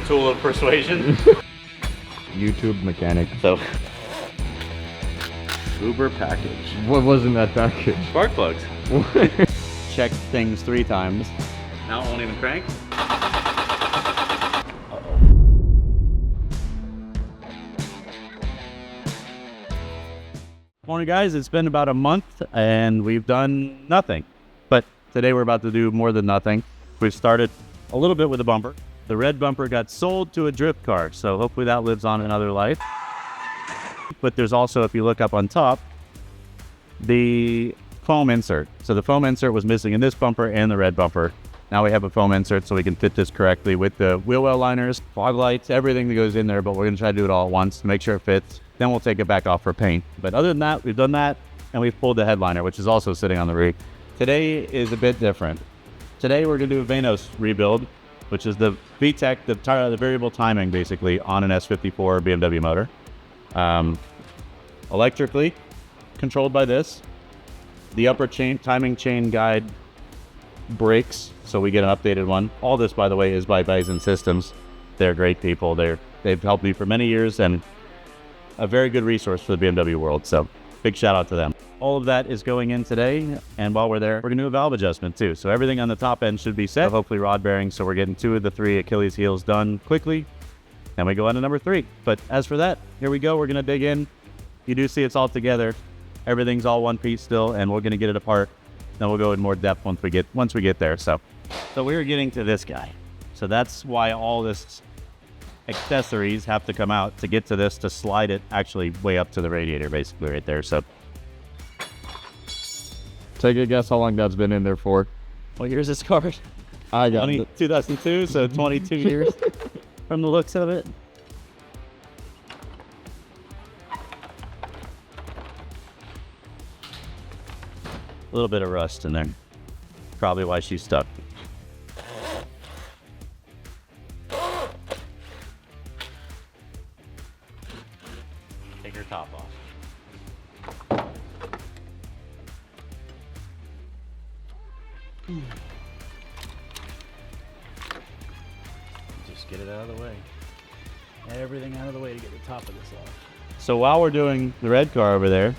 tool of persuasion. YouTube mechanic. So, Uber package. What was in that package? Spark plugs. Check things 3 times. Now it won't even crank. Morning guys, it's been about a month and we've done nothing. But today we're about to do more than nothing. We've started a little bit with the bumper. The red bumper got sold to a drift car, so hopefully that lives on another life. But there's also, if you look up on top, the foam insert. So the foam insert was missing in this bumper and the red bumper. Now we have a foam insert so we can fit this correctly with the wheel well liners, fog lights, everything that goes in there, but we're gonna try to do it all at once to make sure it fits. Then we'll take it back off for paint. But other than that, we've done that and we've pulled the headliner, which is also sitting on the rig. Today is a bit different. Today we're gonna do a Vanos rebuild, which is the VTEC, the variable timing basically on an S54 BMW motor. Electrically controlled by this. The upper timing chain guide breaks, so we get an updated one. All this, by the way, is by Bison Systems. They're great people. They've helped me for many years and a very good resource for the BMW world. So big shout out to them. All of that is going in today, and while we're there, we're gonna do a valve adjustment too. So everything on the top end should be set, hopefully rod bearings, so we're getting 2 of the 3 Achilles heels done quickly, and we go on to number 3. But as for that, here we go, we're gonna dig in. You do see it's all together. Everything's all one piece still, and we're gonna get it apart. Then we'll go in more depth once we get there. So we're getting to this guy. So that's why all this accessories have to come out to get to this, to slide it actually way up to the radiator, basically right there. So take a guess how long that's been in there for. well, here's this card. I got 2002, so 22 years from the looks of it. A little bit of rust in there. Probably why she's stuck. Take her top off. Just get it out of the way. Everything out of the way to get the top of this off. So while we're doing the red car over there,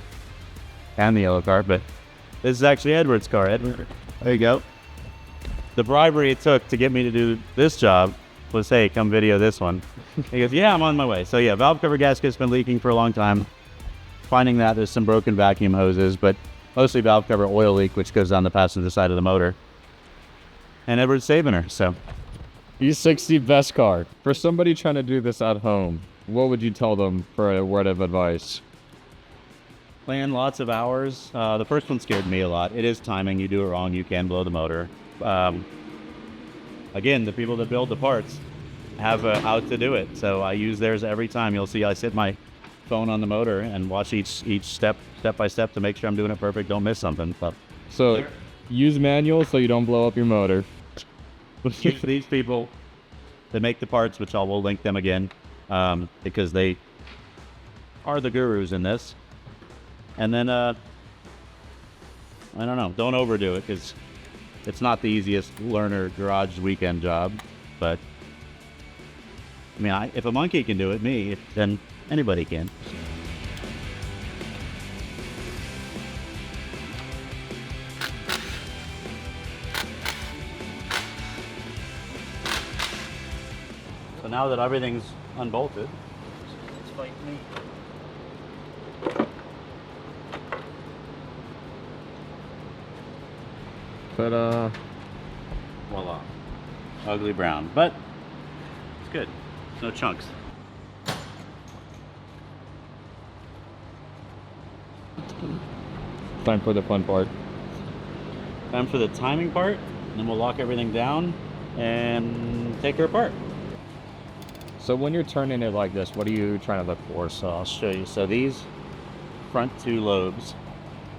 and the yellow car, but this is actually Edward's car. Edward, there you go. The bribery it took to get me to do this job was, hey, come video this one. He goes, yeah, I'm on my way. So yeah, valve cover gasket's been leaking for a long time. Finding that there's some broken vacuum hoses, but mostly valve cover oil leak, which goes down the passenger side of the motor. And Edward's saving her, so. E60 best car. For somebody trying to do this at home, what would you tell them for a word of advice? Plan lots of hours. The first one scared me a lot. It is timing. You do it wrong, you can blow the motor. Again, the people that build the parts have how to do it. So I use theirs every time. You'll see I sit my phone on the motor and watch each step by step to make sure I'm doing it perfect, don't miss something. But so use manual so you don't blow up your motor. Use these people that make the parts, which I will link them again, because they are the gurus in this. And then, I don't know, don't overdo it, because it's not the easiest learner garage weekend job. But, I mean, if a monkey can do it, then anybody can. So now that everything's unbolted, let's fight me. Ta-da. Voila. Ugly brown, but it's good. No chunks. Time for the fun part. Time for the timing part, and then we'll lock everything down and take her apart. So when you're turning it like this, what are you trying to look for? So I'll show you. So these front 2 lobes,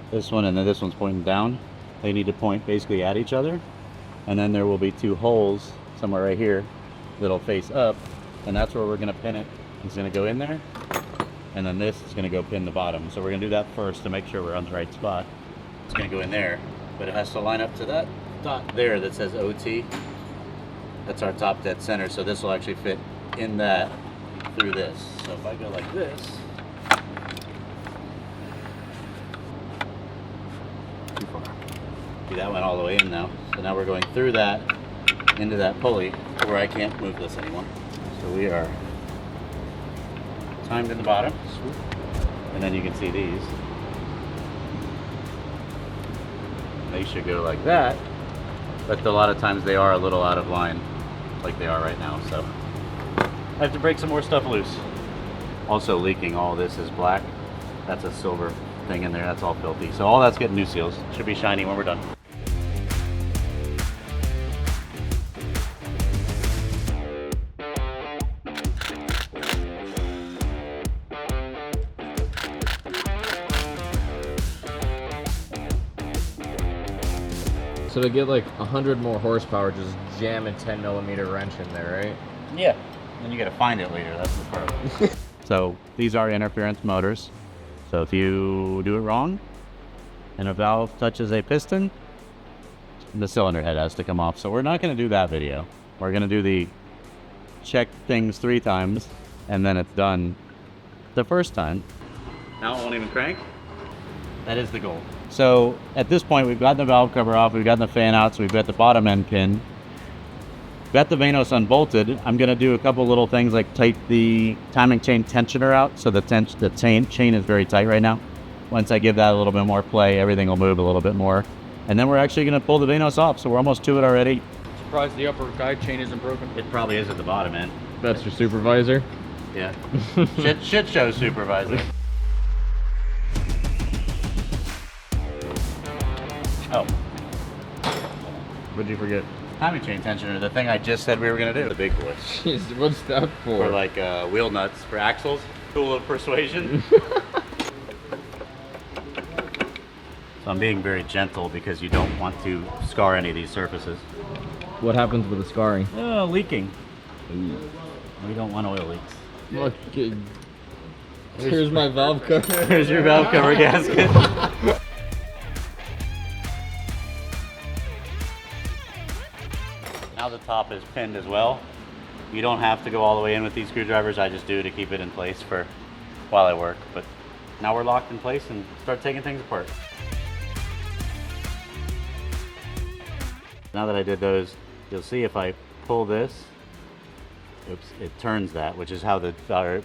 this one and then this one's pointing down, they need to point basically at each other. And then there will be 2 holes somewhere right here that'll face up, and that's where we're gonna pin it. It's gonna go in there, and then this is gonna go pin the bottom. So we're gonna do that first to make sure we're on the right spot. It's gonna go in there, but it has to line up to that dot there that says OT. That's our top dead center, so this will actually fit in that through this. So if I go like this, too far. See, that went all the way in now. So now we're going through that into that pulley where I can't move this anymore. So we are timed in the bottom, and then you can see these. They should go like that, but a lot of times they are a little out of line, like they are right now. So I have to break some more stuff loose. Also leaking, all this is black. That's a silver thing in there, that's all filthy. So all that's getting new seals. Should be shiny when we're done. So to get like 100 more horsepower, just jam a 10mm wrench in there, right? Yeah, and you gotta find it later, that's the part. So these are interference motors. So if you do it wrong and a valve touches a piston, the cylinder head has to come off. So we're not gonna do that video. We're gonna do the check things 3 times and then it's done the first time. Now it won't even crank. That is the goal. So at this point, we've gotten the valve cover off, we've gotten the fan out, so we've got the bottom end pin. Got the Vanos unbolted. I'm gonna do a couple little things like take the timing chain tensioner out, so the chain is very tight right now. Once I give that a little bit more play, everything will move a little bit more. And then we're actually gonna pull the Vanos off, so we're almost to it already. Surprised the upper guide chain isn't broken. It probably is at the bottom end. That's your supervisor? Yeah. shit show supervisor. Oh. What'd you forget? Timing chain tensioner, the thing I just said we were gonna do. The big boy. Jeez, what's that for? For like wheel nuts for axles. Tool of persuasion. So I'm being very gentle because you don't want to scar any of these surfaces. What happens with the scarring? Leaking. We don't want oil leaks. Look, here's my valve cover. Here's your valve cover gasket. Now the top is pinned as well. You don't have to go all the way in with these screwdrivers. I just do to keep it in place for while I work. But now we're locked in place and start taking things apart. Now that I did those, you'll see if I pull this, oops, it turns that, which is how the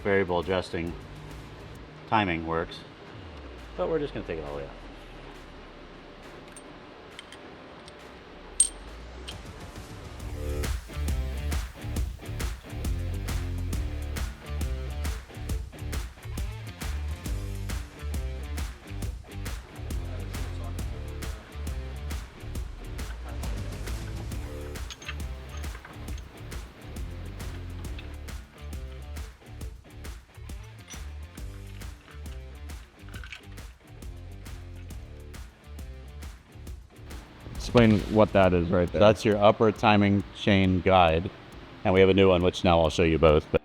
variable adjusting timing works. But we're just gonna take it all the way out. Explain what that is right there. That's your upper timing chain guide. And we have a new one, which now I'll show you both. But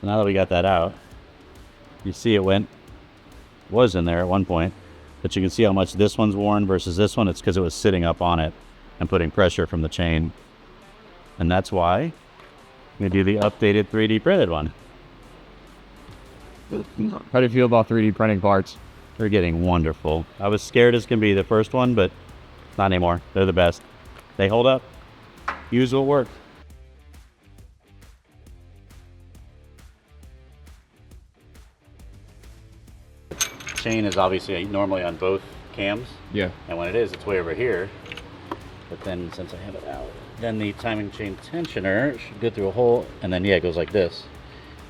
now that we got that out, you see it was in there at one point, but you can see how much this one's worn versus this one. It's because it was sitting up on it and putting pressure from the chain. And that's why I'm gonna do the updated 3D printed one. How do you feel about 3D printing parts? They're getting wonderful. I was scared as can be the first one, but not anymore. They're the best. They hold up. Use will work. Chain is obviously normally on both cams. Yeah. And when it is, it's way over here. But then since I have it out, then the timing chain tensioner should go through a hole, and then yeah, it goes like this.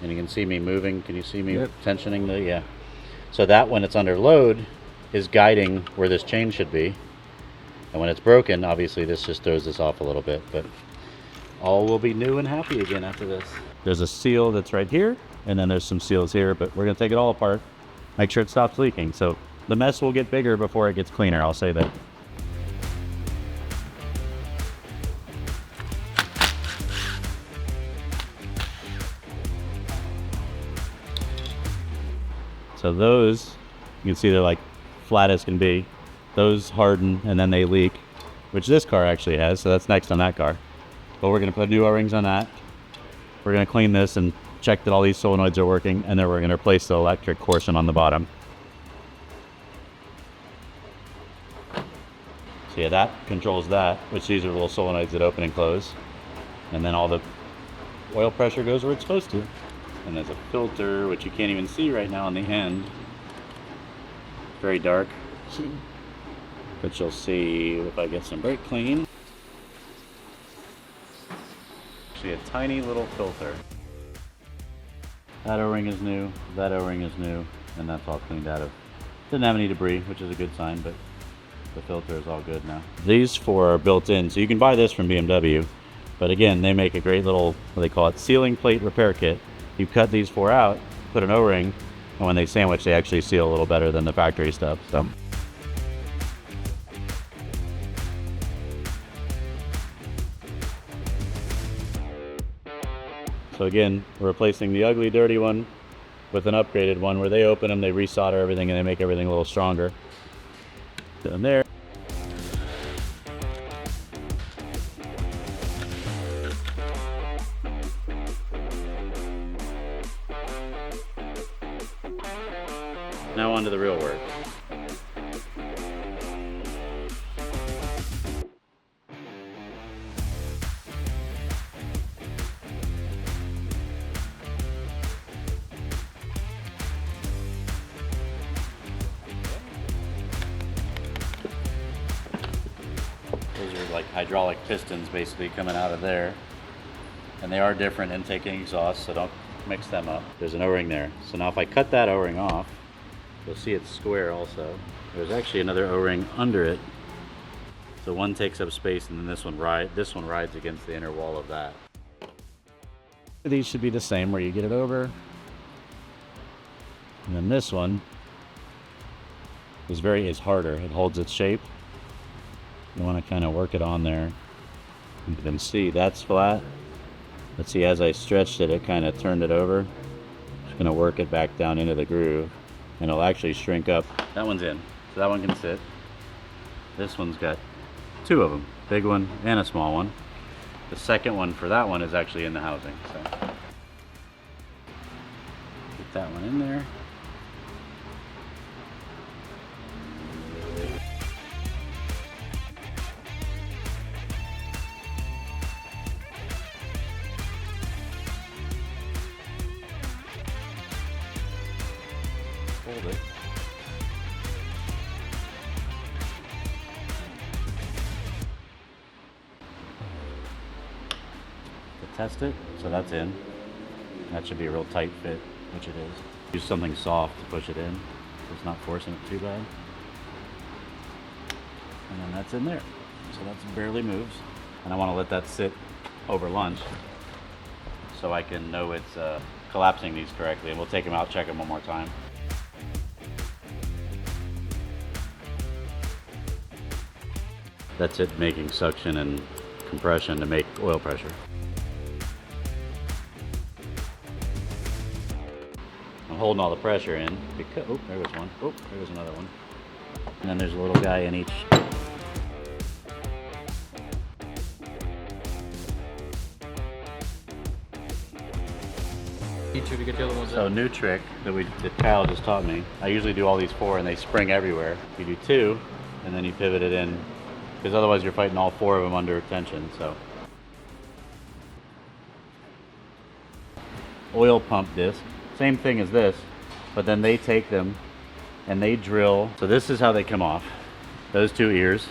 And you can see me moving. Can you see me tensioning the, yeah. So that when it's under load is guiding where this chain should be. And when it's broken, obviously this just throws this off a little bit, but all will be new and happy again after this. There's a seal that's right here, and then there's some seals here, but we're gonna take it all apart, make sure it stops leaking. So the mess will get bigger before it gets cleaner, I'll say that. So those, you can see they're like flat as can be. Those harden and then they leak. which this car actually has, so that's next on that car. But we're gonna put new O-rings on that. We're gonna clean this and check that all these solenoids are working, and then we're gonna replace the electric portion on the bottom. So yeah, that controls that, which these are little solenoids that open and close. And then all the oil pressure goes where it's supposed to. And there's a filter, which you can't even see right now on the end. Very dark. But you'll see if I get some brake clean. See a tiny little filter. That O-ring is new, that O-ring is new, and that's all cleaned out of. Didn't have any debris, which is a good sign, but the filter is all good now. These four are built in, so you can buy this from BMW. But again, they make a great little, what they call it, sealing plate repair kit. You cut these four out, put an O-ring, and when they sandwich, they actually seal a little better than the factory stuff. So again, we're replacing the ugly, dirty one with an upgraded one where they open them, they resolder everything, and they make everything a little stronger. Down there. Now on to the real work. Those are like hydraulic pistons basically coming out of there. And they are different intake and exhaust, so don't mix them up. There's an O-ring there. So now if I cut that O-ring off, you'll see it's square also. There's actually another O-ring under it. So one takes up space and then this one rides against the inner wall of that. These should be the same where you get it over. And then this one is harder. It holds its shape. You want to kind of work it on there. You can see that's flat. Let's see, as I stretched it, it kind of turned it over. Just going to work it back down into the groove. And it'll actually shrink up. That one's in, so that one can sit. This one's got two of them, big one and a small one. The second one for that one is actually in the housing. So get that one in there. Hold it. To test it, so that's in. That should be a real tight fit, which it is. Use something soft to push it in, so it's not forcing it too bad. And then that's in there. So that barely moves. And I want to let that sit over lunch so I can know it's collapsing these correctly. And we'll take them out, check them one more time. That's it, making suction and compression to make oil pressure. I'm holding all the pressure in because, oh, there goes one. Oh, there goes another one. And then there's a little guy in each. To get the other ones So new trick that Kyle just taught me. I usually do all these four and they spring everywhere. You do two and then you pivot it in, because otherwise you're fighting all four of them under tension. So oil pump disc, same thing as this, but then they take them and they drill. So this is how they come off, those two ears,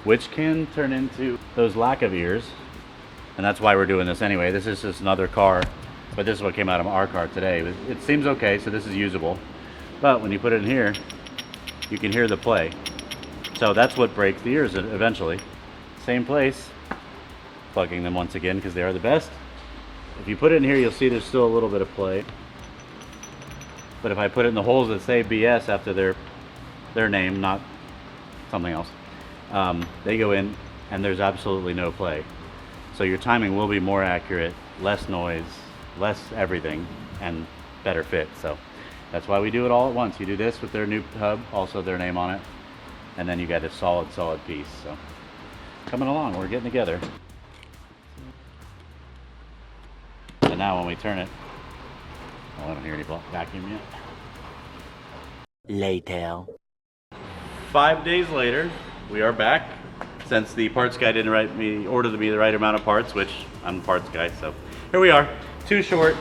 which can turn into those lack of ears, and that's why we're doing this anyway. This is just another car, but this is what came out of our car today. It seems okay, so this is usable, but when you put it in here, you can hear the play. So that's what breaks the ears eventually. Same place, plugging them once again because they are the best. If you put it in here, you'll see there's still a little bit of play. But if I put it in the holes that say BS after their name, not something else, they go in and there's absolutely no play. So your timing will be more accurate, less noise, less everything, and better fit. So that's why we do it all at once. You do this with their new hub, also their name on it, and then you got a solid piece. So coming along. We're getting together. And now when we turn it, oh, I don't hear any vacuum yet. Later. 5 days later, we are back. Since the parts guy didn't order me the right amount of parts, which I'm the parts guy, so here we are. Too short.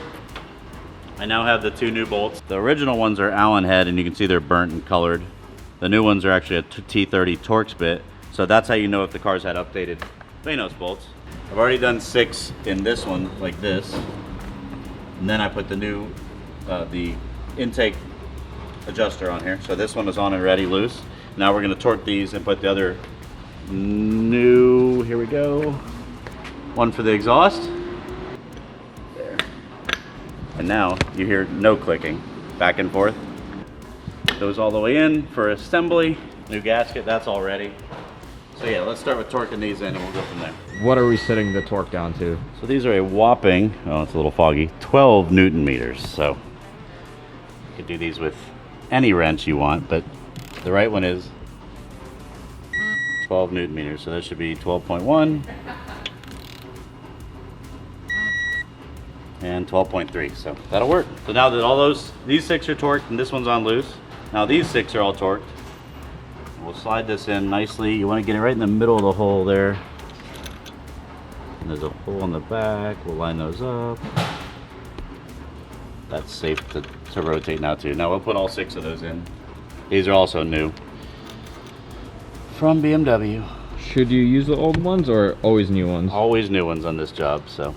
I now have the 2 new bolts. The original ones are Allen head, and you can see they're burnt and colored. The new ones are actually a T30 Torx bit, so that's how you know if the car's had updated Vanos bolts. I've already done 6 in this one, like this, and then I put the new, the intake adjuster on here. So this one is on and ready, loose. Now we're going to torque these and put the other new, here we go, one for the exhaust. There. And now you hear no clicking, back and forth. Goes all the way in for assembly. New gasket, that's all ready. So yeah, let's start with torquing these in and we'll go from there. What are we setting the torque down to? So these are a whopping, oh, it's a little foggy, 12 Newton meters. So you could do these with any wrench you want, but the right one is 12 Newton meters. So that should be 12.1 and 12.3. So that'll work. So now that all these 6 are torqued and this one's on loose, now these 6 are all torqued. We'll slide this in nicely. You want to get it right in the middle of the hole there. And there's a hole in the back. We'll line those up. That's safe to rotate now too. Now we'll put all 6 of those in. These are also new from BMW. Should you use the old ones or always new ones? Always new ones on this job. So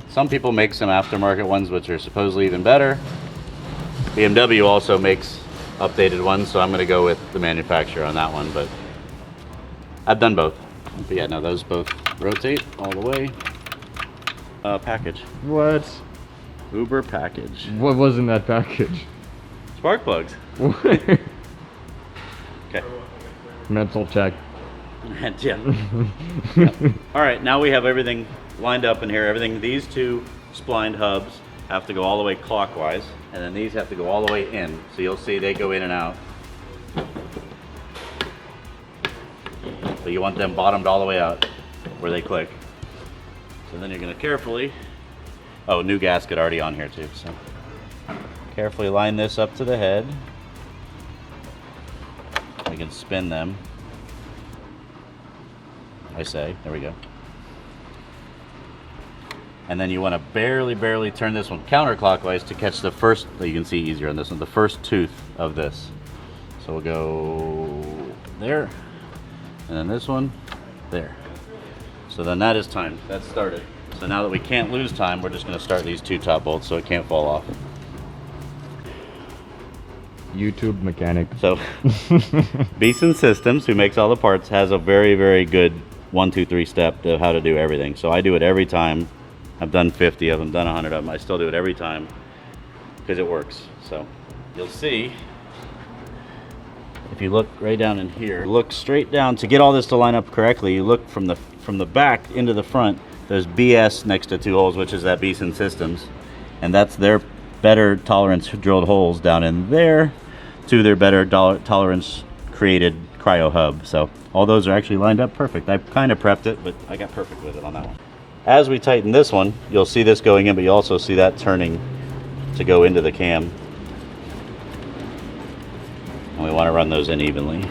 some people make some aftermarket ones which are supposedly even better. BMW also makes updated ones, so I'm going to go with the manufacturer on that one, but I've done both. But yeah, no, those both rotate all the way. Package. What? Uber package. What was in that package? Spark plugs. Okay. Mental check. Yeah. Yep. All right, now we have everything lined up in here. These 2 splined hubs have to go all the way clockwise, and then these have to go all the way in. So you'll see they go in and out. But you want them bottomed all the way out where they click. So then you're going to carefully, oh, new gasket already on here too. So carefully line this up to the head. We can spin them. There we go. And then you want to barely turn this one counterclockwise to catch the first, you can see easier on this one, the first tooth of this. So we'll go there, and then this one, there. So then that is timed, that's started. So now that we can't lose time, we're just going to start these 2 top bolts so it can't fall off. YouTube mechanic. So Beeson Systems, who makes all the parts, has a very good 1, 2, 3 step of how to do everything. So I do it every time. I've done 50 of them, done 100 of them. I still do it every time because it works. So you'll see, if you look right down in here, look straight down to get all this to line up correctly. You look from the back into the front. There's BS next to 2 holes, which is that Beeson Systems, and that's their better tolerance drilled holes down in there to their better tolerance created cryo hub. So all those are actually lined up perfect. I kind of prepped it, but I got perfect with it on that one. As we tighten this one, you'll see this going in, but you also see that turning to go into the cam. And we want to run those in evenly.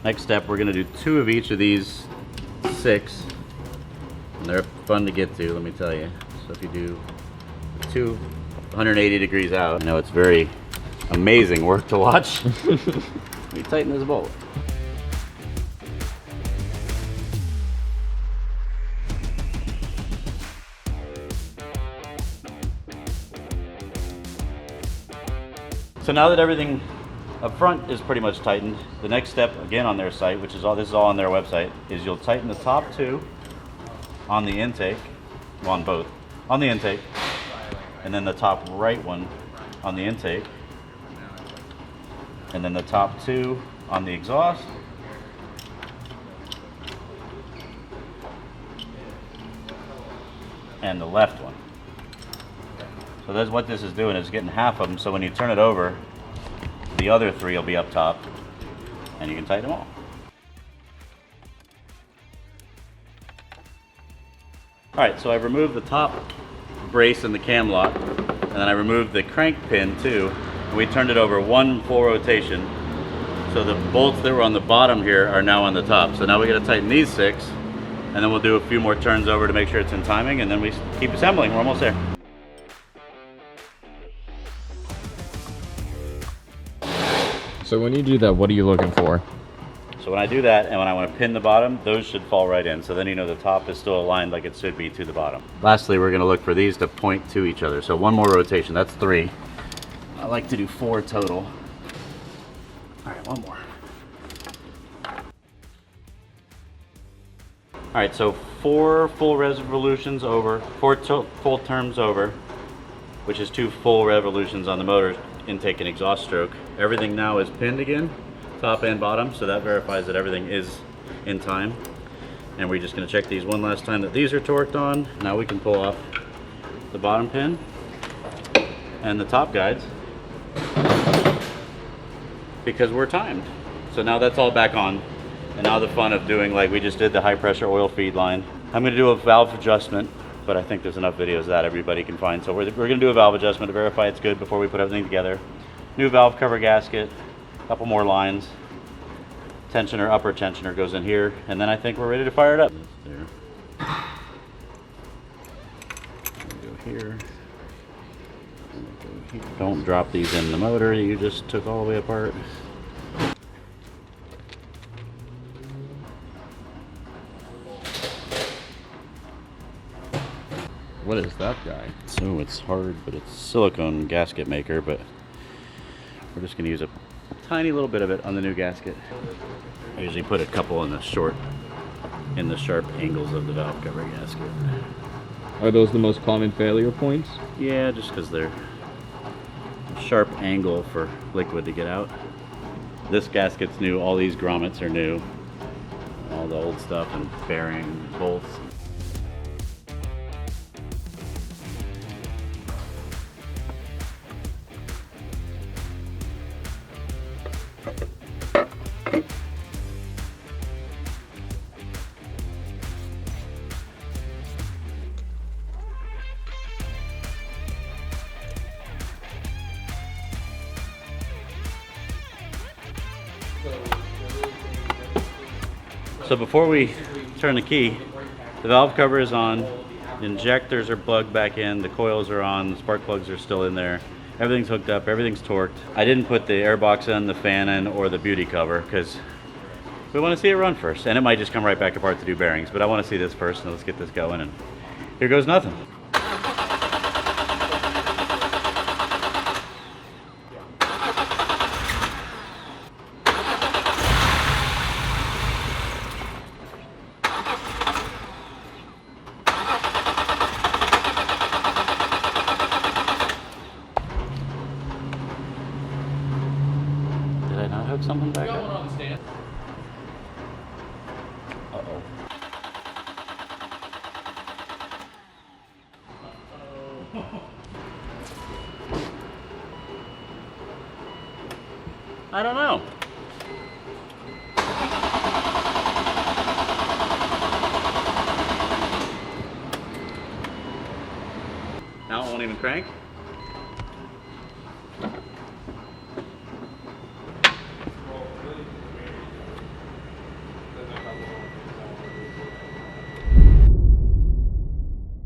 Next step, we're going to do 2 of each of these 6. And they're fun to get to, let me tell you. So if you do 2 180 degrees out, I know it's very amazing work to watch. We tighten this bolt. So now that everything up front is pretty much tightened, the next step, again on their site, which is all, this is all on their website, is you'll tighten the top 2 on the intake, well, on both, on the intake, and then the top right one on the intake, and then the top 2 on the exhaust, and the left one. So that's what this is doing, is getting half of them, so when you turn it over, the other 3 will be up top, and you can tighten them all. All right, so I've removed the top brace and the cam lock, and then I removed the crank pin too. And we turned it over one full rotation. So the bolts that were on the bottom here are now on the top. So now we gotta tighten these 6, and then we'll do a few more turns over to make sure it's in timing, and then we keep assembling. We're almost there. So when you do that, what are you looking for? So when I do that and when I want to pin the bottom, those should fall right in. So then you know the top is still aligned like it should be to the bottom. Lastly, we're going to look for these to point to each other. So one more rotation, that's 3. I like to do 4 total. All right, one more. All right, so 4 full revolutions over, 4 full turns over, which is 2 full revolutions on the motor intake and exhaust stroke. Everything now is pinned again, top and bottom, so that verifies that everything is in time. And we're just going to check these one last time that these are torqued on. Now we can pull off the bottom pin and the top guides because we're timed. So now that's all back on. And now the fun of doing like we just did the high pressure oil feed line. I'm going to do a valve adjustment, but I think there's enough videos that everybody can find. So we're going to do a valve adjustment to verify it's good before we put everything together. New valve cover gasket, a couple more lines. Tensioner, upper tensioner goes in here, and then I think we're ready to fire it up. There. Go here. Go here. Don't drop these in the motor you just took all the way apart. What is that guy? So it's hard, but it's silicone gasket maker, but we're just going to use a tiny little bit of it on the new gasket. I usually put a couple in the sharp angles of the valve cover gasket. Are those the most common failure points? Yeah, just because they're a sharp angle for liquid to get out. This gasket's new, all these grommets are new. All the old stuff and bearing bolts. So before we turn the key, the valve cover is on, the injectors are plugged back in, the coils are on, the spark plugs are still in there. Everything's hooked up, everything's torqued. I didn't put the air box in, the fan in, or the beauty cover because we want to see it run first. And it might just come right back apart to do bearings, but I want to see this first, and let's get this going, and here goes nothing. Did I not hook something back up? Uh-oh. I don't know. Now it won't even crank?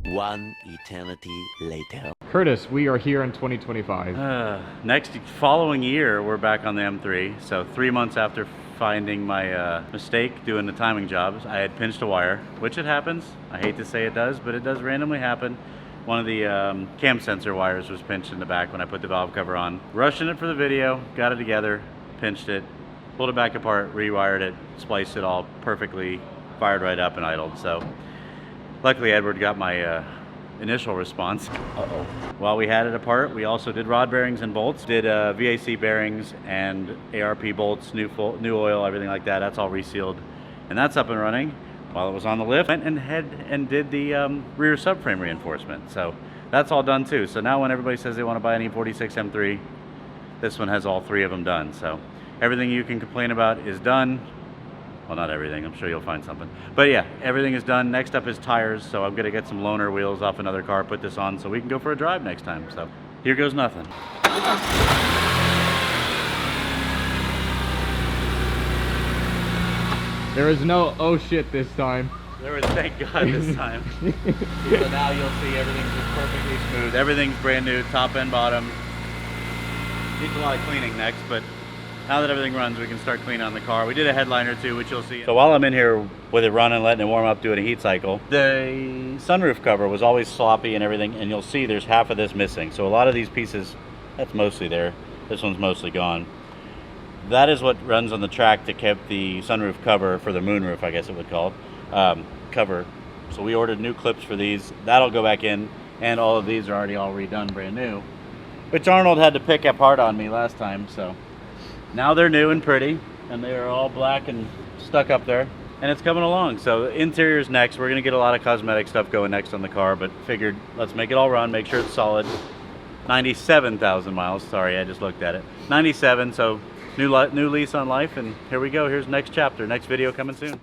One eternity later. Curtis, we are here in 2025. Next following year, we're back on the M3. So 3 months after finding my mistake doing the timing jobs, I had pinched a wire, which it happens. I hate to say it does, but it does randomly happen. One of the cam sensor wires was pinched in the back when I put the valve cover on. Rushing it for the video, got it together, pinched it, pulled it back apart, rewired it, spliced it all perfectly, fired right up and idled. So luckily Edward got my initial response. Uh-oh. While we had it apart, we also did rod bearings and bolts, did VAC bearings and ARP bolts, new oil, everything like that. That's all resealed, and that's up and running. While it was on the lift, went and did the rear subframe reinforcement. So that's all done too. So now when everybody says they want to buy an E46 M3, this one has all 3 of them done. So everything you can complain about is done. Well, not everything. I'm sure you'll find something. But yeah, everything is done. Next up is tires. So I'm gonna get some loaner wheels off another car, put this on so we can go for a drive next time. So here goes nothing. There is no oh shit this time. There was, thank God, this time. So now you'll see everything's just perfectly smooth. Everything's brand new, top and bottom. Needs a lot of cleaning next, but now that everything runs, we can start cleaning on the car. We did a headliner too, which you'll see. So while I'm in here with it running, letting it warm up, doing a heat cycle, the sunroof cover was always sloppy and everything, and you'll see there's half of this missing. So a lot of these pieces, that's mostly there. This one's mostly gone. That is what runs on the track that kept the sunroof cover for the moonroof, I guess it would call it, cover. So we ordered new clips for these. That'll go back in, and all of these are already all redone, brand new, which Arnold had to pick apart on me last time. So now they're new and pretty, and they are all black and stuck up there, and it's coming along. So the interior's next. We're gonna get a lot of cosmetic stuff going next on the car, but figured let's make it all run, make sure it's solid. 97,000 miles. Sorry, I just looked at it. 97. So new lease on life, and here we go. Here's next chapter, next video coming soon.